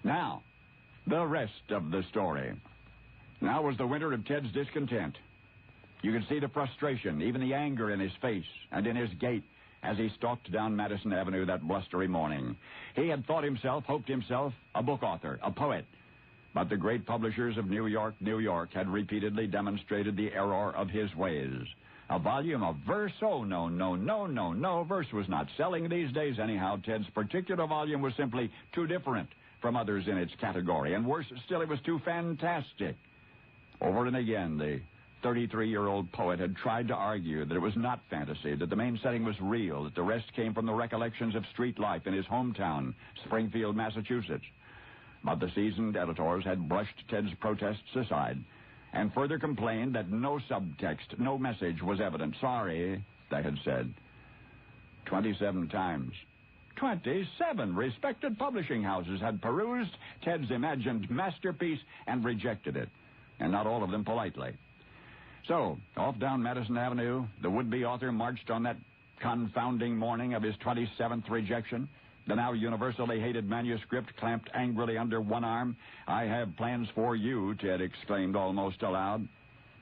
Now, the rest of the story. Now was the winter of Ted's discontent. You could see the frustration, even the anger in his face and in his gait as he stalked down Madison Avenue that blustery morning. He had thought himself, hoped himself, a book author, a poet. But the great publishers of New York, had repeatedly demonstrated the error of his ways. A volume of verse? Oh, no. Verse was not selling these days anyhow. Ted's particular volume was simply too different from others in its category. And worse still, it was too fantastic. Over and again, the 33-year-old poet had tried to argue that it was not fantasy, that the main setting was real, that the rest came from the recollections of street life in his hometown, Springfield, Massachusetts. But the seasoned editors had brushed Ted's protests aside and further complained that no subtext, no message was evident. Sorry, they had said. 27 times. 27 respected publishing houses had perused Ted's imagined masterpiece and rejected it, and not all of them politely. So, off down Madison Avenue, the would-be author marched on that confounding morning of his 27th rejection, the now universally hated manuscript clamped angrily under one arm. "I have plans for you," Ted exclaimed almost aloud.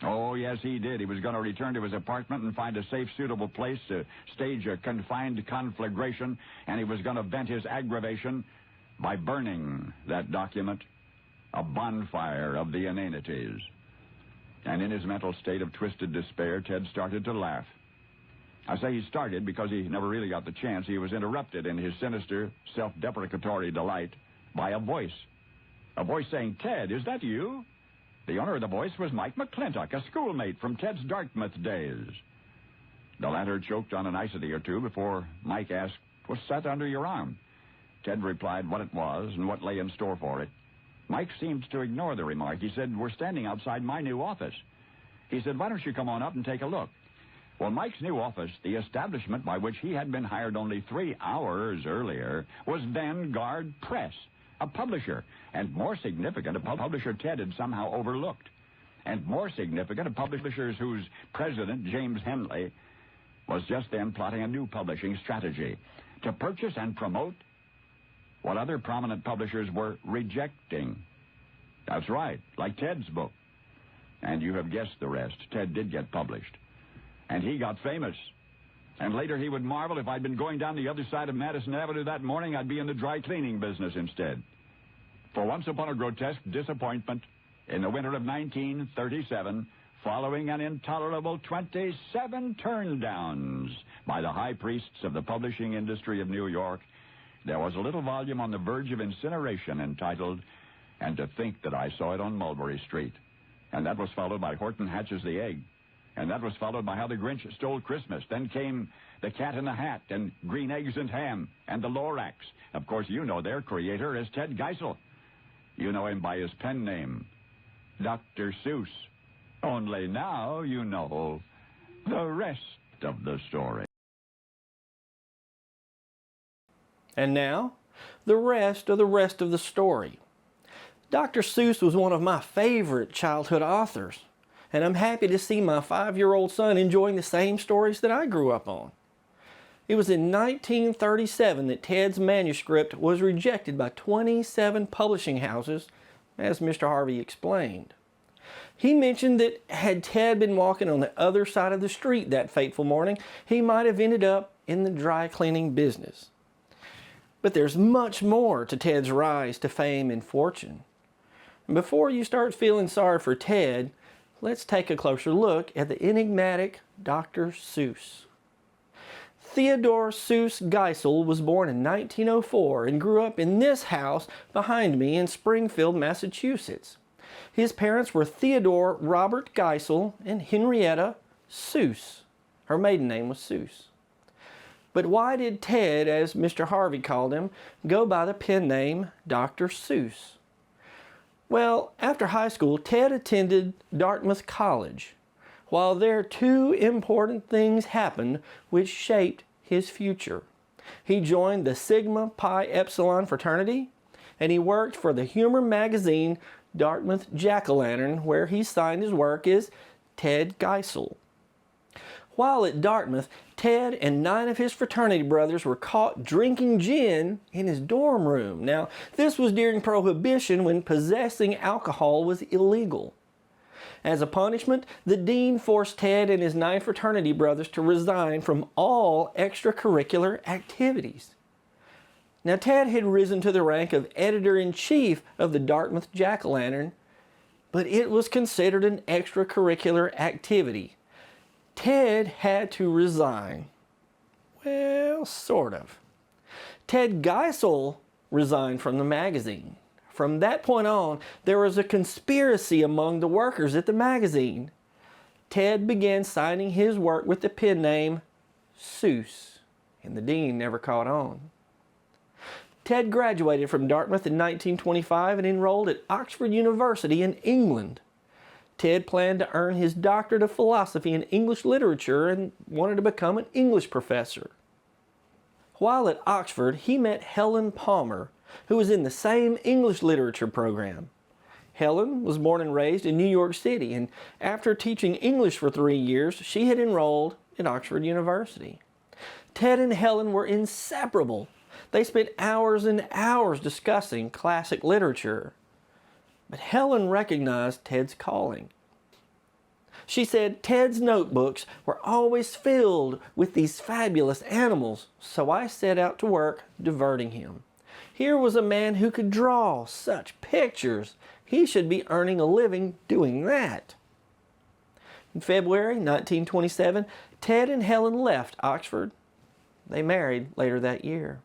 Oh, yes, he did. He was going to return to his apartment and find a safe, suitable place to stage a confined conflagration, and he was going to vent his aggravation by burning that document, a bonfire of the inanities. And in his mental state of twisted despair, Ted started to laugh. I say he started because he never really got the chance. He was interrupted in his sinister, self-deprecatory delight by a voice. A voice saying, "Ted, is that you?" The owner of the voice was Mike McClintock, a schoolmate from Ted's Dartmouth days. The latter choked on a nicety or two before Mike asked, "What's that under your arm?" Ted replied what it was and what lay in store for it. Mike seemed to ignore the remark. He said, "We're standing outside my new office." He said, "Why don't you come on up and take a look?" Well, Mike's new office, the establishment by which he had been hired only 3 hours earlier, was Vanguard Press, a publisher, and more significant, a publisher Ted had somehow overlooked. And more significant, a publisher whose president, James Henley, was just then plotting a new publishing strategy to purchase and promote what other prominent publishers were rejecting. That's right, like Ted's book. And you have guessed the rest. Ted did get published. And he got famous. And later he would marvel, if I'd been going down the other side of Madison Avenue that morning, I'd be in the dry cleaning business instead. For once upon a grotesque disappointment, in the winter of 1937, following an intolerable 27 turndowns by the high priests of the publishing industry of New York, there was a little volume on the verge of incineration entitled, "And to Think That I Saw It on Mulberry Street." And that was followed by Horton Hatches the Egg. And that was followed by How the Grinch Stole Christmas. Then came The Cat in the Hat and Green Eggs and Ham and The Lorax. Of course, you know their creator is Ted Geisel. You know him by his pen name, Dr. Seuss. Only now you know the rest of the story. And now, the rest of the story. Dr. Seuss was one of my favorite childhood authors, and I'm happy to see my 5-year-old son enjoying the same stories that I grew up on. It was in 1937 that Ted's manuscript was rejected by 27 publishing houses, as Mr. Harvey explained. He mentioned that had Ted been walking on the other side of the street that fateful morning, he might have ended up in the dry cleaning business. But there's much more to Ted's rise to fame and fortune. And before you start feeling sorry for Ted, let's take a closer look at the enigmatic Dr. Seuss. Theodore Seuss Geisel was born in 1904 and grew up in this house behind me in Springfield, Massachusetts. His parents were Theodore Robert Geisel and Henrietta Seuss. Her maiden name was Seuss. But why did Ted, as Mr. Harvey called him, go by the pen name Dr. Seuss? Well, after high school, Ted attended Dartmouth College. While there, 2 important things happened which shaped his future. He joined the Sigma Pi Epsilon fraternity, and he worked for the humor magazine Dartmouth Jack-O-Lantern, where he signed his work as Ted Geisel. While at Dartmouth, Ted and 9 of his fraternity brothers were caught drinking gin in his dorm room. Now, this was during Prohibition, when possessing alcohol was illegal. As a punishment, the dean forced Ted and his 9 fraternity brothers to resign from all extracurricular activities. Now, Ted had risen to the rank of editor-in-chief of the Dartmouth Jack-o'-lantern, but it was considered an extracurricular activity. Ted had to resign. Well, sort of. Ted Geisel resigned from the magazine. From that point on, there was a conspiracy among the workers at the magazine. Ted began signing his work with the pen name Seuss, and the dean never caught on. Ted graduated from Dartmouth in 1925 and enrolled at Oxford University in England. Ted planned to earn his doctorate of philosophy in English literature and wanted to become an English professor. While at Oxford, he met Helen Palmer, who was in the same English literature program. Helen was born and raised in New York City, and after teaching English for 3 years, she had enrolled at Oxford University. Ted and Helen were inseparable. They spent hours and hours discussing classic literature. But Helen recognized Ted's calling. She said Ted's notebooks were always filled with these fabulous animals, so I set out to work diverting him. Here was a man who could draw such pictures. He should be earning a living doing that. In February 1927, Ted and Helen left Oxford. They married later that year.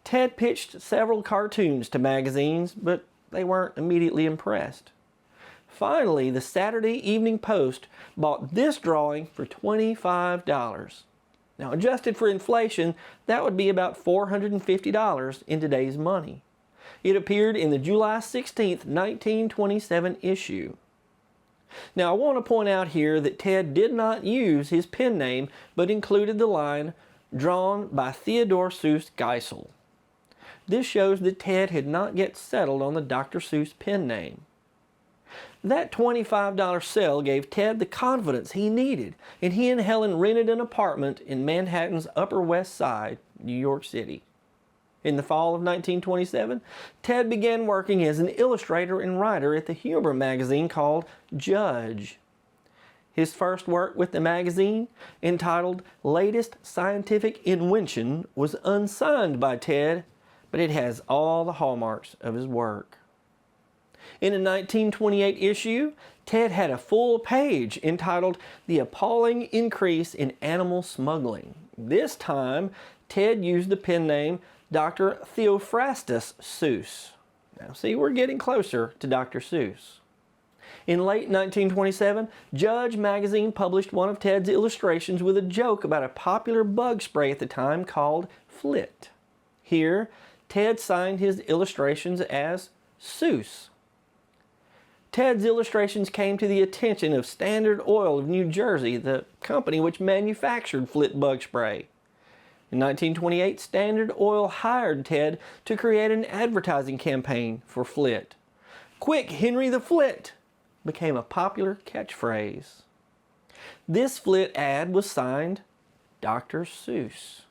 Ted pitched several cartoons to magazines, but they weren't immediately impressed. Finally, the Saturday Evening Post bought this drawing for $25. Now, adjusted for inflation, that would be about $450 in today's money. It appeared in the July 16th, 1927 issue. Now, I want to point out here that Ted did not use his pen name, but included the line, drawn by Theodore Seuss Geisel. This shows that Ted had not yet settled on the Dr. Seuss pen name. That $25 sale gave Ted the confidence he needed, and he and Helen rented an apartment in Manhattan's Upper West Side, New York City. In the fall of 1927, Ted began working as an illustrator and writer at the humor magazine called Judge. His first work with the magazine, entitled Latest Scientific Invention, was unsigned by Ted, but it has all the hallmarks of his work. In a 1928 issue, Ted had a full page entitled The Appalling Increase in Animal Smuggling. This time, Ted used the pen name Dr. Theophrastus Seuss. Now see, we're getting closer to Dr. Seuss. In late 1927, Judge magazine published one of Ted's illustrations with a joke about a popular bug spray at the time called Flit. Here, Ted signed his illustrations as Seuss. Ted's illustrations came to the attention of Standard Oil of New Jersey, the company which manufactured Flit bug spray. In 1928, Standard Oil hired Ted to create an advertising campaign for Flit. "Quick, Henry the Flit" became a popular catchphrase. This Flit ad was signed Dr. Seuss.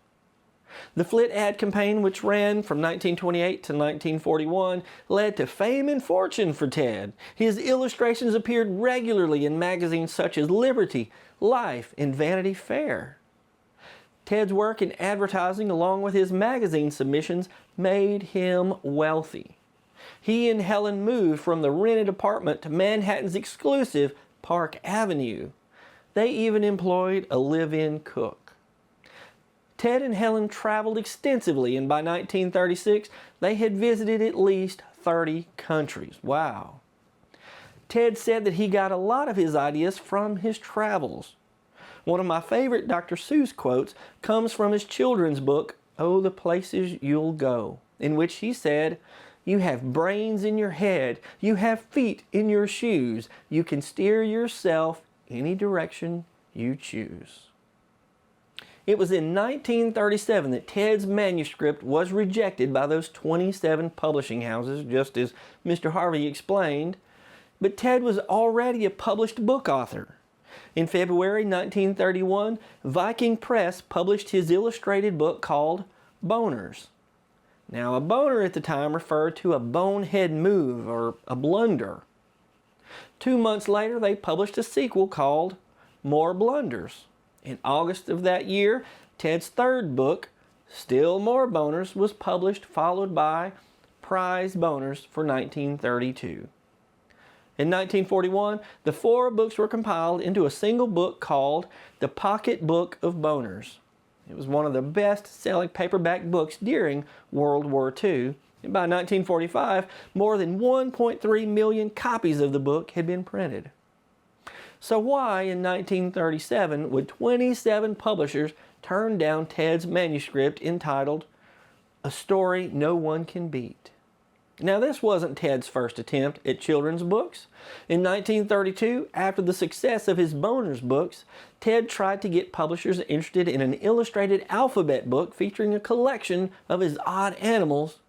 The Flit ad campaign, which ran from 1928 to 1941, led to fame and fortune for Ted. His illustrations appeared regularly in magazines such as Liberty, Life, and Vanity Fair. Ted's work in advertising, along with his magazine submissions, made him wealthy. He and Helen moved from the rented apartment to Manhattan's exclusive Park Avenue. They even employed a live-in cook. Ted and Helen traveled extensively, and by 1936, they had visited at least 30 countries. Wow. Ted said that he got a lot of his ideas from his travels. One of my favorite Dr. Seuss quotes comes from his children's book, Oh, the Places You'll Go, in which he said, "You have brains in your head, you have feet in your shoes, you can steer yourself any direction you choose." It was in 1937 that Ted's manuscript was rejected by those 27 publishing houses, just as Mr. Harvey explained. But Ted was already a published book author. In February 1931, Viking Press published his illustrated book called Boners. Now, a boner at the time referred to a bonehead move or a blunder. 2 months later, they published a sequel called More Blunders. In August of that year, Ted's third book, Still More Boners, was published, followed by Prize Boners for 1932. In 1941, the 4 books were compiled into a single book called The Pocket Book of Boners. It was one of the best-selling paperback books during World War II. And by 1945, more than 1.3 million copies of the book had been printed. So why in 1937 would 27 publishers turn down Ted's manuscript entitled A Story No One Can Beat? Now, this wasn't Ted's first attempt at children's books. In 1932, after the success of his Boners books, Ted tried to get publishers interested in an illustrated alphabet book featuring a collection of his odd animals,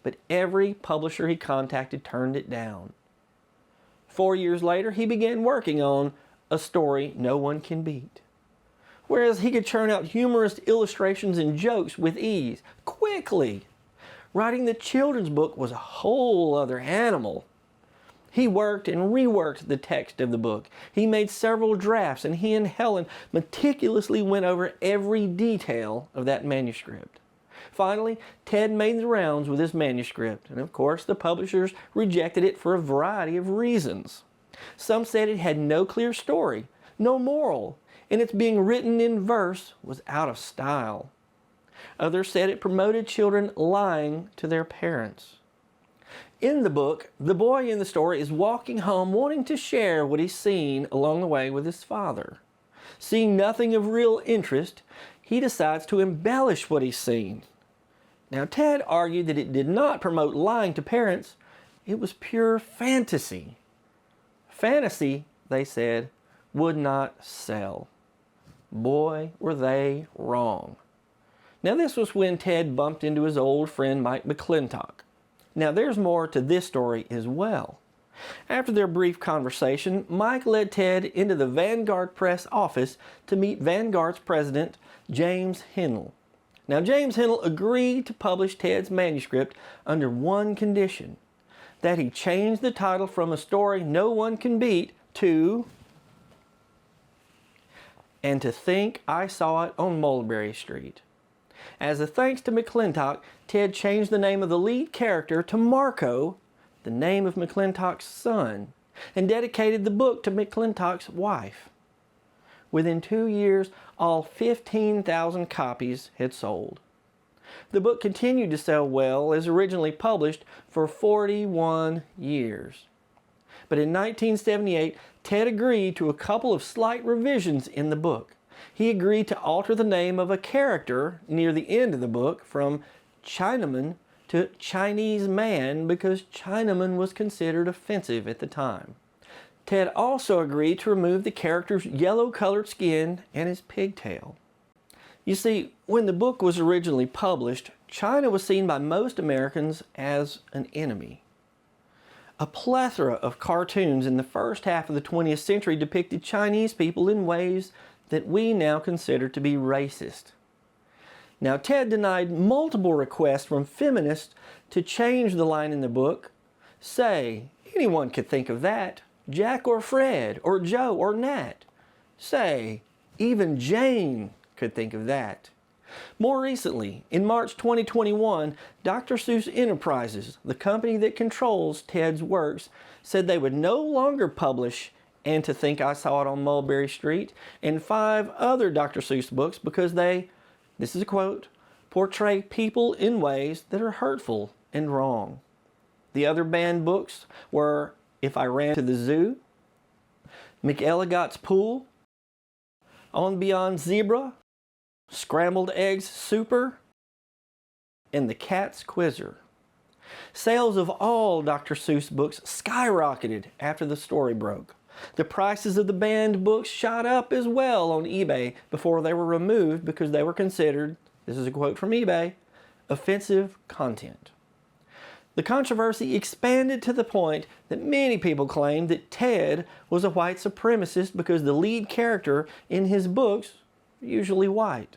but every publisher he contacted turned it down. 4 years later, he began working on A Story No One Can Beat. Whereas he could churn out humorous illustrations and jokes with ease, quickly, writing the children's book was a whole other animal. He worked and reworked the text of the book. He made several drafts, and he and Helen meticulously went over every detail of that manuscript. Finally, Ted made the rounds with his manuscript, and of course the publishers rejected it for a variety of reasons. Some said it had no clear story, no moral, and its being written in verse was out of style. Others said it promoted children lying to their parents. In the book, the boy in the story is walking home wanting to share what he's seen along the way with his father. Seeing nothing of real interest, he decides to embellish what he's seen. Now, Ted argued that it did not promote lying to parents. It was pure fantasy. Fantasy, they said, would not sell. Boy, were they wrong. Now, this was when Ted bumped into his old friend Mike McClintock. Now, there's more to this story as well. After their brief conversation, Mike led Ted into the Vanguard Press office to meet Vanguard's president, James Hennell. Now, James Hennell agreed to publish Ted's manuscript under one condition, that he change the title from A Story No One Can Beat to And to Think I Saw It on Mulberry Street. As a thanks to McClintock, Ted changed the name of the lead character to Marco, the name of McClintock's son, and dedicated the book to McClintock's wife. Within 2 years, all 15,000 copies had sold. The book continued to sell well as originally published for 41 years. But in 1978, Ted agreed to a couple of slight revisions in the book. He agreed to alter the name of a character near the end of the book from Chinaman to Chinese man because Chinaman was considered offensive at the time. Ted also agreed to remove the character's yellow-colored skin and his pigtail. You see, when the book was originally published, China was seen by most Americans as an enemy. A plethora of cartoons in the first half of the 20th century depicted Chinese people in ways that we now consider to be racist. Now, Ted denied multiple requests from feminists to change the line in the book. Say, anyone could think of that. Jack or Fred or Joe or Nat. Say, even Jane could think of that. More recently, in March 2021, Dr. Seuss Enterprises, the company that controls Ted's works, said they would no longer publish And to Think I Saw It on Mulberry Street and 5 other Dr. Seuss books because they, this is a quote, portray people in ways that are hurtful and wrong. The other banned books were If I Ran to the Zoo, McElligot's Pool, On Beyond Zebra, Scrambled Eggs Super, and The Cat's Quizzer. Sales of all Dr. Seuss books skyrocketed after the story broke. The prices of the banned books shot up as well on eBay before they were removed because they were considered, this is a quote from eBay, offensive content. The controversy expanded to the point that many people claimed that Ted was a white supremacist because the lead character in his books were usually white.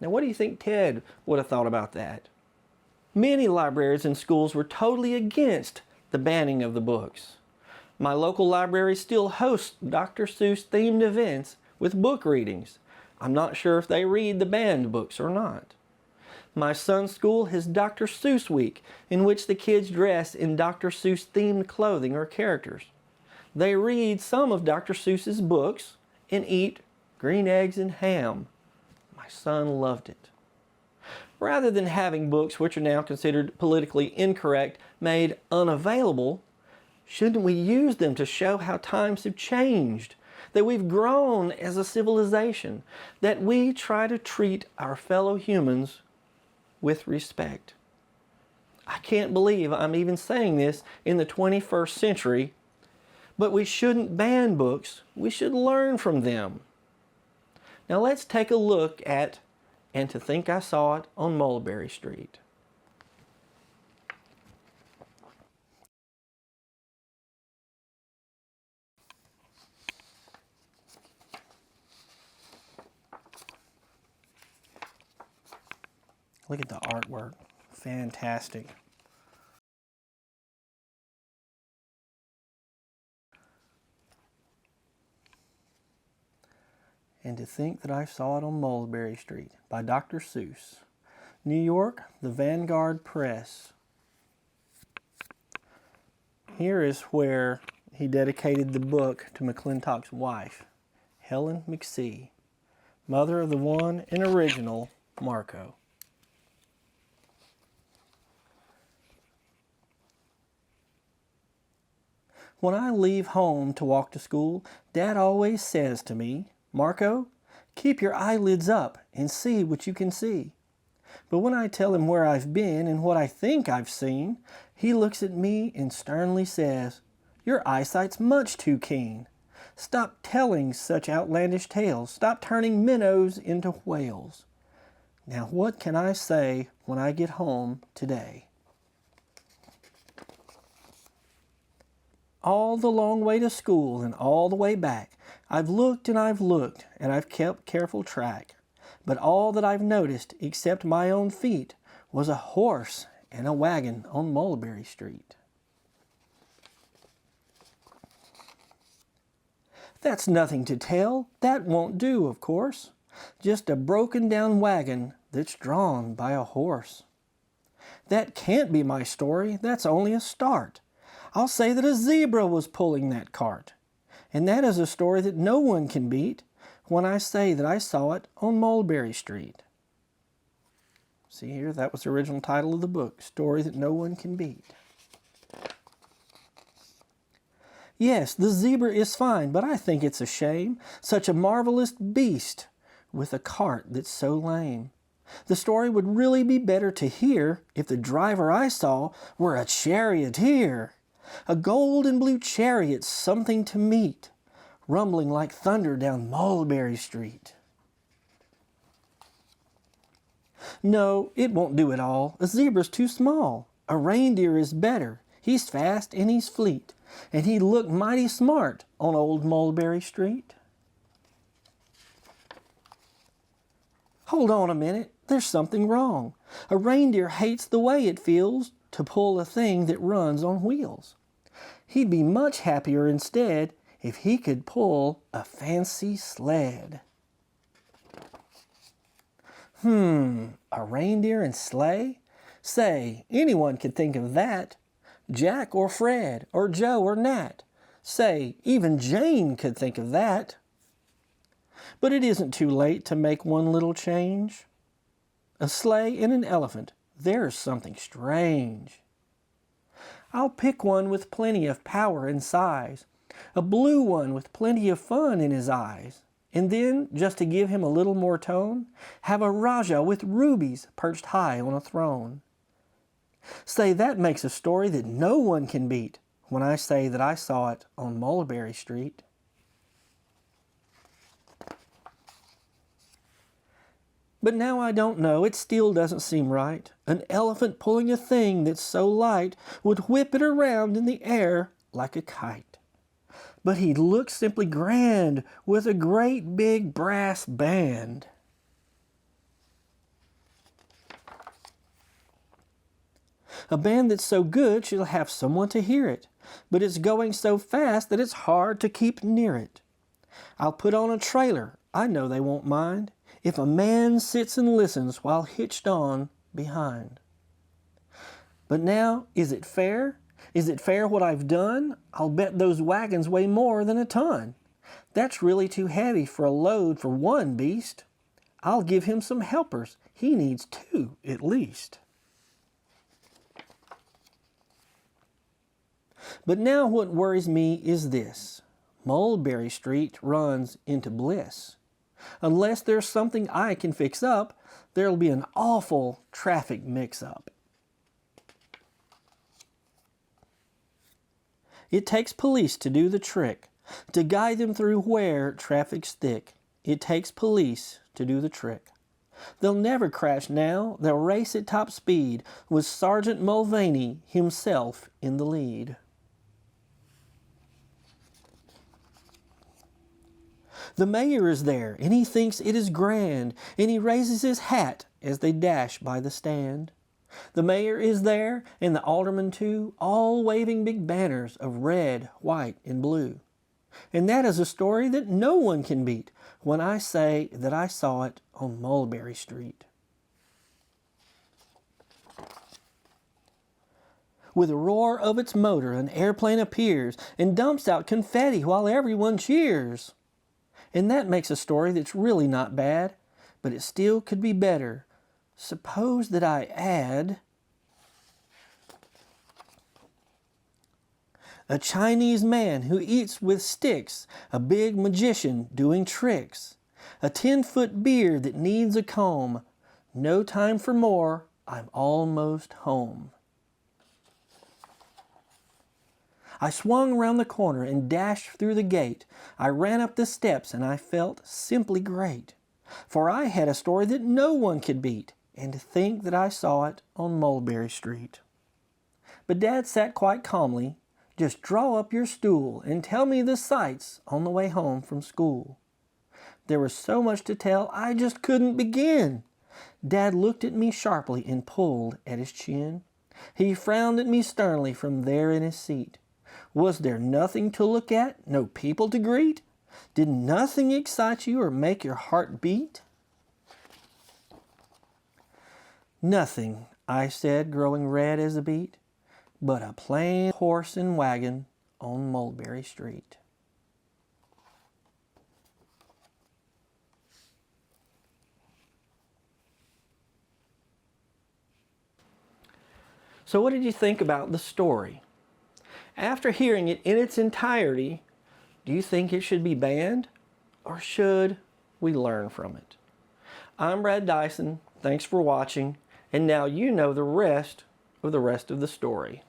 Now, what do you think Ted would have thought about that? Many libraries and schools were totally against the banning of the books. My local library still hosts Dr. Seuss themed events with book readings. I'm not sure if they read the banned books or not. My son's school has Dr. Seuss Week, in which the kids dress in Dr. Seuss themed clothing or characters. They read some of Dr. Seuss's books and eat green eggs and ham. My son loved it. Rather than having books which are now considered politically incorrect made unavailable, shouldn't we use them to show how times have changed, that we've grown as a civilization, that we try to treat our fellow humans with respect? I can't believe I'm even saying this in the 21st century, but we shouldn't ban books. We should learn from them. Now let's take a look at And to Think I Saw It on Mulberry Street. Look at the artwork. Fantastic. And to Think That I Saw It on Mulberry Street by Dr. Seuss. New York, the Vanguard Press. Here is where he dedicated the book to McClintock's wife, Helen McSee, mother of the one and original Marco. When I leave home to walk to school, Dad always says to me, "Marco, keep your eyelids up and see what you can see." But when I tell him where I've been and what I think I've seen, he looks at me and sternly says, "Your eyesight's much too keen. Stop telling such outlandish tales. Stop turning minnows into whales." Now what can I say when I get home today? All the long way to school and all the way back, I've looked and I've kept careful track. But all that I've noticed, except my own feet, was a horse and a wagon on Mulberry Street. That's nothing to tell. That won't do, of course. Just a broken down wagon that's drawn by a horse. That can't be my story. That's only a start. I'll say that a zebra was pulling that cart. And that is a story that no one can beat when I say that I saw it on Mulberry Street. See here, that was the original title of the book, Story That No One Can Beat. Yes, the zebra is fine, but I think it's a shame. Such a marvelous beast with a cart that's so lame. The story would really be better to hear if the driver I saw were a charioteer. A gold and blue chariot, something to meet, rumbling like thunder down Mulberry Street. No, it won't do at all. A zebra's too small. A reindeer is better. He's fast and he's fleet, and he'd look mighty smart on old Mulberry Street. Hold on a minute. There's something wrong. A reindeer hates the way it feels to pull a thing that runs on wheels. He'd be much happier instead if he could pull a fancy sled. A reindeer and sleigh? Say, anyone could think of that. Jack or Fred or Joe or Nat. Say, even Jane could think of that. But it isn't too late to make one little change. A sleigh and an elephant, there's something strange. I'll pick one with plenty of power and size, a blue one with plenty of fun in his eyes, and then, just to give him a little more tone, have a Raja with rubies perched high on a throne. Say, that makes a story that no one can beat when I say that I saw it on Mulberry Street. But now I don't know, it still doesn't seem right. An elephant pulling a thing that's so light would whip it around in the air like a kite. But he looks simply grand with a great big brass band. A band that's so good she'll have someone to hear it, but it's going so fast that it's hard to keep near it. I'll put on a trailer, I know they won't mind, if a man sits and listens while hitched on behind. But now, is it fair? Is it fair what I've done? I'll bet those wagons weigh more than a ton. That's really too heavy for a load for one beast. I'll give him some helpers. He needs two at least. But now what worries me is this. Mulberry Street runs into Bliss. Unless there's something I can fix up, there'll be an awful traffic mix-up. It takes police to do the trick, to guide them through where traffic's thick. It takes police to do the trick. They'll never crash now, they'll race at top speed, with Sergeant Mulvaney himself in the lead. The mayor is there, and he thinks it is grand, and he raises his hat as they dash by the stand. The mayor is there, and the aldermen too, all waving big banners of red, white, and blue. And that is a story that no one can beat when I say that I saw it on Mulberry Street. With a roar of its motor, an airplane appears and dumps out confetti while everyone cheers. And that makes a story that's really not bad, but it still could be better. Suppose that I add a Chinese man who eats with sticks, a big magician doing tricks, a 10-foot beard that needs a comb. No time for more, I'm almost home. I swung round the corner and dashed through the gate. I ran up the steps and I felt simply great. For I had a story that no one could beat, and to think that I saw it on Mulberry Street. But Dad sat quite calmly. Just draw up your stool and tell me the sights on the way home from school. There was so much to tell, I just couldn't begin. Dad looked at me sharply and pulled at his chin. He frowned at me sternly from there in his seat. Was there nothing to look at, no people to greet? Did nothing excite you or make your heart beat? Nothing, I said, growing red as a beet, but a plain horse and wagon on Mulberry Street. So what did you think about the story? After hearing it in its entirety, do you think it should be banned, or should we learn from it? I'm Brad Dison. Thanks for watching, and now you know the rest of the story.